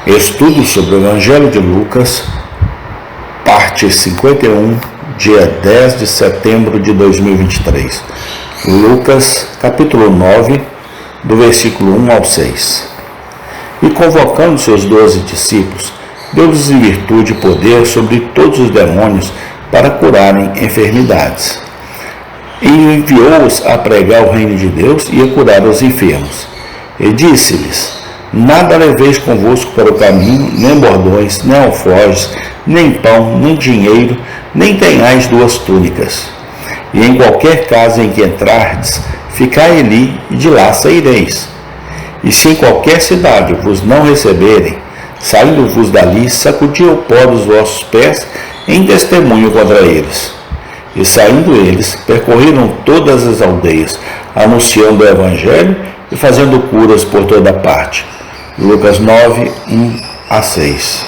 Estudo sobre o Evangelho de Lucas, parte 51, dia 10 de setembro de 2023. Lucas, capítulo 9, do versículo 1 ao 6. E convocando seus 12 discípulos, deu-lhes em virtude poder sobre todos os demônios para curarem enfermidades. E enviou-os a pregar o reino de Deus e a curar os enfermos. E disse-lhes: nada leveis convosco para o caminho, nem bordões, nem alforjes, nem pão, nem dinheiro, nem tenhais 2 túnicas. E em qualquer casa em que entrardes, ficai ali, e de lá saireis. E se em qualquer cidade vos não receberem, saindo-vos dali, sacudi o pó dos vossos pés em testemunho contra eles. E saindo eles, percorreram todas as aldeias, anunciando o Evangelho e fazendo curas por toda parte. Lucas 9, 1 a 6.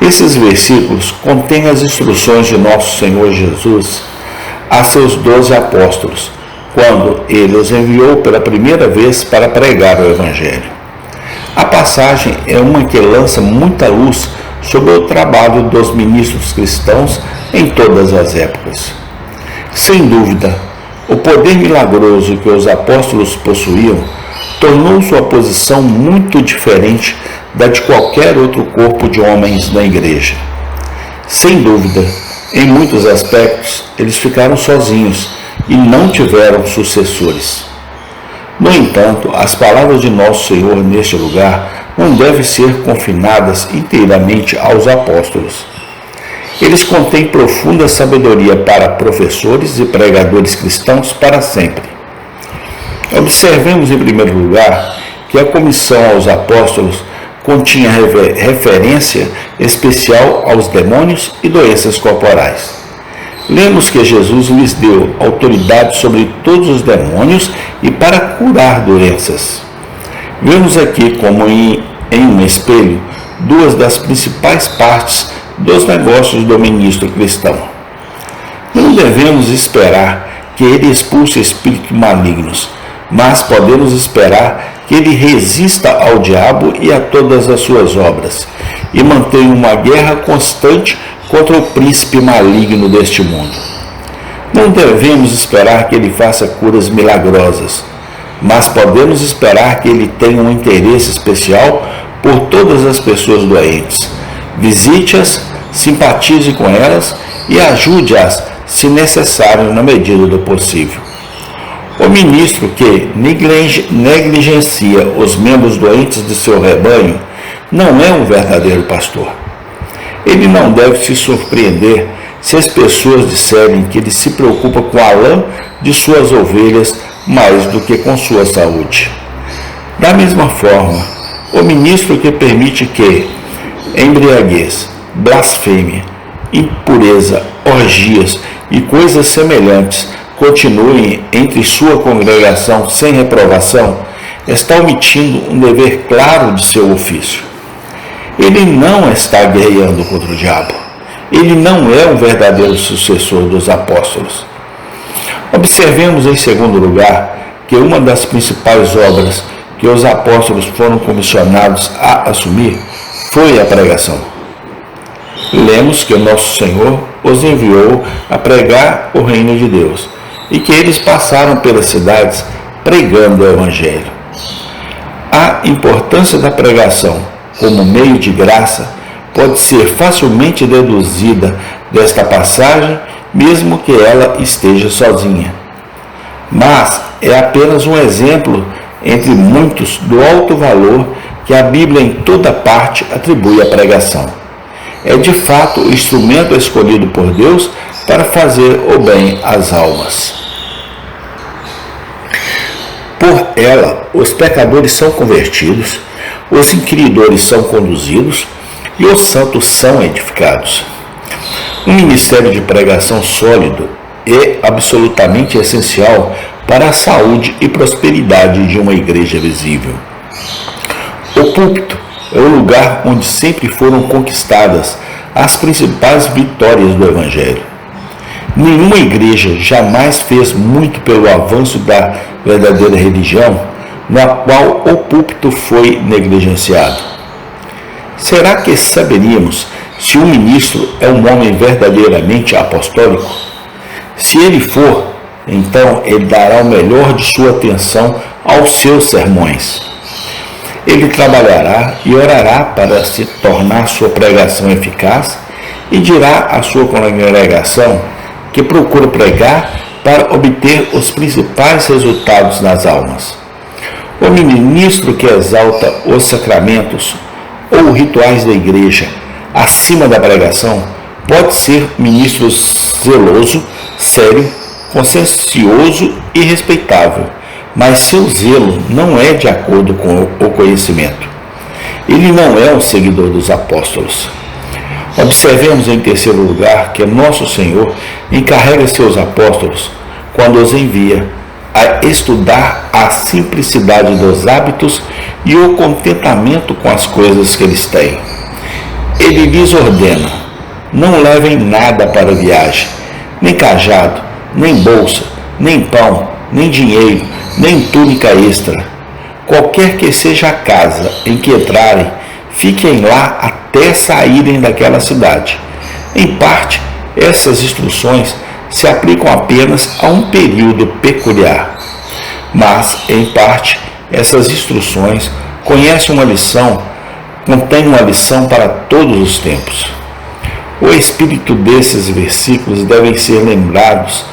Esses versículos contêm as instruções de nosso Senhor Jesus a seus 12 apóstolos, quando ele os enviou pela primeira vez para pregar o Evangelho. A passagem é uma que lança muita luz sobre o trabalho dos ministros cristãos em todas as épocas. Sem dúvida, o poder milagroso que os apóstolos possuíam tornou sua posição muito diferente da de qualquer outro corpo de homens na igreja. Sem dúvida, em muitos aspectos, eles ficaram sozinhos e não tiveram sucessores. No entanto, as palavras de nosso Senhor neste lugar não devem ser confinadas inteiramente aos apóstolos. Eles contêm profunda sabedoria para professores e pregadores cristãos para sempre. Observemos, em primeiro lugar, que a comissão aos apóstolos continha referência especial aos demônios e doenças corporais. Lemos que Jesus lhes deu autoridade sobre todos os demônios e para curar doenças. Vemos aqui, como em um espelho, 2 das principais partes dos negócios do ministro cristão. Não devemos esperar que ele expulse espíritos malignos, mas podemos esperar que ele resista ao diabo e a todas as suas obras, e mantenha uma guerra constante contra o príncipe maligno deste mundo. Não devemos esperar que ele faça curas milagrosas, mas podemos esperar que ele tenha um interesse especial por todas as pessoas doentes. Visite-as, simpatize com elas e ajude-as, se necessário, na medida do possível. O ministro que negligencia os membros doentes de seu rebanho não é um verdadeiro pastor. Ele não deve se surpreender se as pessoas disserem que ele se preocupa com a lã de suas ovelhas mais do que com sua saúde. Da mesma forma, o ministro que permite que embriaguez, blasfêmia, impureza, orgias e coisas semelhantes continuem entre sua congregação sem reprovação, está omitindo um dever claro de seu ofício. Ele não está guerreando contra o diabo. Ele não é um verdadeiro sucessor dos apóstolos. Observemos, em segundo lugar, que uma das principais obras que os apóstolos foram comissionados a assumir foi a pregação. Lemos que o nosso Senhor os enviou a pregar o reino de Deus e que eles passaram pelas cidades pregando o Evangelho. A importância da pregação como meio de graça pode ser facilmente deduzida desta passagem, mesmo que ela esteja sozinha. Mas é apenas um exemplo entre muitos do alto valor que a Bíblia em toda parte atribui à pregação. É de fato o instrumento escolhido por Deus para fazer o bem às almas. Por ela, os pecadores são convertidos, os inquiridores são conduzidos e os santos são edificados. Um ministério de pregação sólido é absolutamente essencial para a saúde e prosperidade de uma igreja visível. O púlpito é o lugar onde sempre foram conquistadas as principais vitórias do Evangelho. Nenhuma igreja jamais fez muito pelo avanço da verdadeira religião, na qual o púlpito foi negligenciado. será que saberíamos se um ministro é um homem verdadeiramente apostólico? Se ele for, então ele dará o melhor de sua atenção aos seus sermões. Ele trabalhará e orará para se tornar sua pregação eficaz e dirá à sua congregação que procura pregar para obter os principais resultados nas almas. O ministro que exalta os sacramentos ou rituais da igreja acima da pregação pode ser ministro zeloso, sério, consciencioso e respeitável, mas seu zelo não é de acordo com o conhecimento. Ele não é um seguidor dos apóstolos. Observemos em terceiro lugar que nosso Senhor encarrega seus apóstolos, quando os envia, a estudar a simplicidade dos hábitos e o contentamento com as coisas que eles têm. Ele lhes ordena: não levem nada para a viagem, nem cajado, nem bolsa, nem pão, nem dinheiro, nem túnica extra. Qualquer que seja a casa em que entrarem, fiquem lá até saírem daquela cidade. Em parte, essas instruções se aplicam apenas a um período peculiar. Mas, em parte, essas instruções contêm uma lição para todos os tempos. O espírito desses versículos deve ser lembrados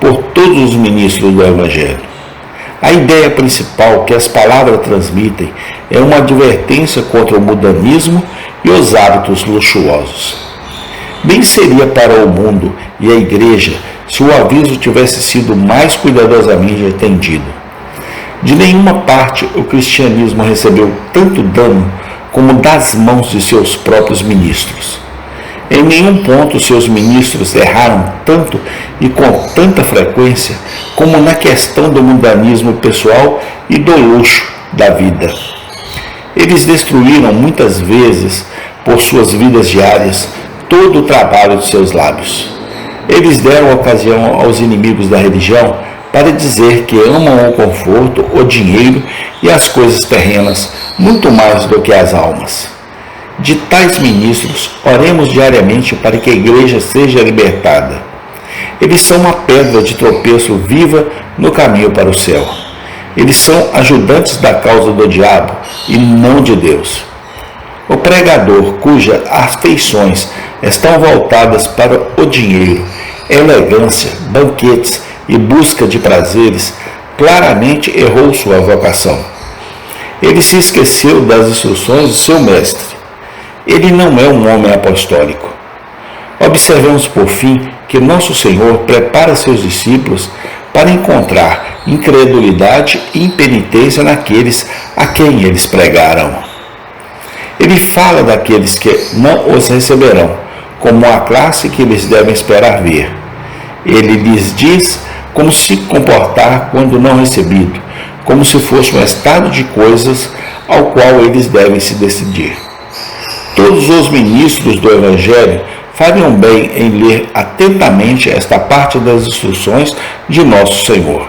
por todos os ministros do Evangelho. A ideia principal que as palavras transmitem é uma advertência contra o mundanismo e os hábitos luxuosos. Bem seria para o mundo e a igreja se o aviso tivesse sido mais cuidadosamente atendido. De nenhuma parte o cristianismo recebeu tanto dano como das mãos de seus próprios ministros. Em nenhum ponto seus ministros erraram tanto e com tanta frequência como na questão do mundanismo pessoal e do luxo da vida. Eles destruíram muitas vezes, por suas vidas diárias, todo o trabalho de seus lábios. Eles deram ocasião aos inimigos da religião para dizer que amam o conforto, o dinheiro e as coisas terrenas muito mais do que as almas. De tais ministros, oremos diariamente para que a igreja seja libertada. Eles são uma pedra de tropeço viva no caminho para o céu. Eles são ajudantes da causa do diabo e não de Deus. O pregador cujas afeições estão voltadas para o dinheiro, elegância, banquetes e busca de prazeres, claramente errou sua vocação. Ele se esqueceu das instruções de seu mestre. Ele não é um homem apostólico. Observemos, por fim, que nosso Senhor prepara seus discípulos para encontrar incredulidade e impenitência naqueles a quem eles pregaram. Ele fala daqueles que não os receberão, como a classe que eles devem esperar ver. Ele lhes diz como se comportar quando não recebido, como se fosse um estado de coisas ao qual eles devem se decidir. Todos os ministros do Evangelho fariam bem em ler atentamente esta parte das instruções de nosso Senhor.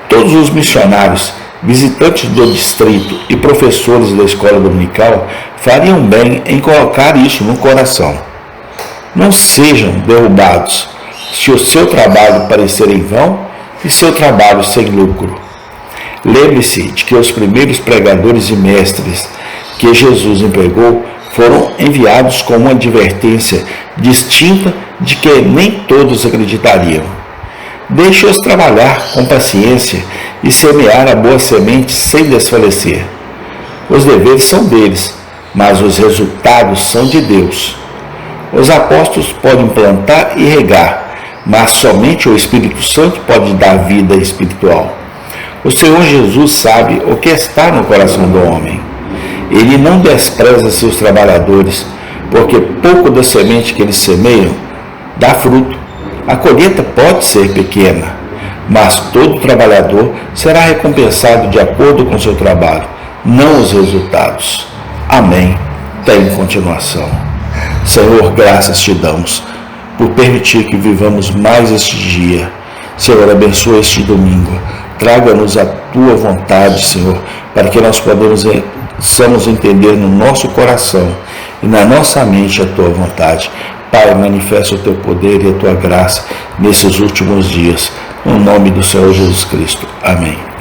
Todos os missionários, visitantes do distrito e professores da escola dominical fariam bem em colocar isso no coração. Não sejam derrubados se o seu trabalho parecer em vão e seu trabalho sem lucro. Lembre-se de que os primeiros pregadores e mestres que Jesus empregou foram enviados com uma advertência distinta de que nem todos acreditariam. Deixe-os trabalhar com paciência e semear a boa semente sem desfalecer. Os deveres são deles, mas os resultados são de Deus. Os apóstolos podem plantar e regar, mas somente o Espírito Santo pode dar vida espiritual. O Senhor Jesus sabe o que está no coração do homem. Ele não despreza seus trabalhadores, porque pouco da semente que eles semeiam dá fruto. A colheita pode ser pequena, mas todo trabalhador será recompensado de acordo com seu trabalho, não os resultados. Amém. Tem continuação. Senhor, graças te damos por permitir que vivamos mais este dia. Senhor, abençoa este domingo. Traga-nos a tua vontade, Senhor, para que nós podamos possamos entender no nosso coração e na nossa mente a tua vontade. Pai, manifesta o teu poder e a tua graça nesses últimos dias, no nome do Senhor Jesus Cristo. Amém.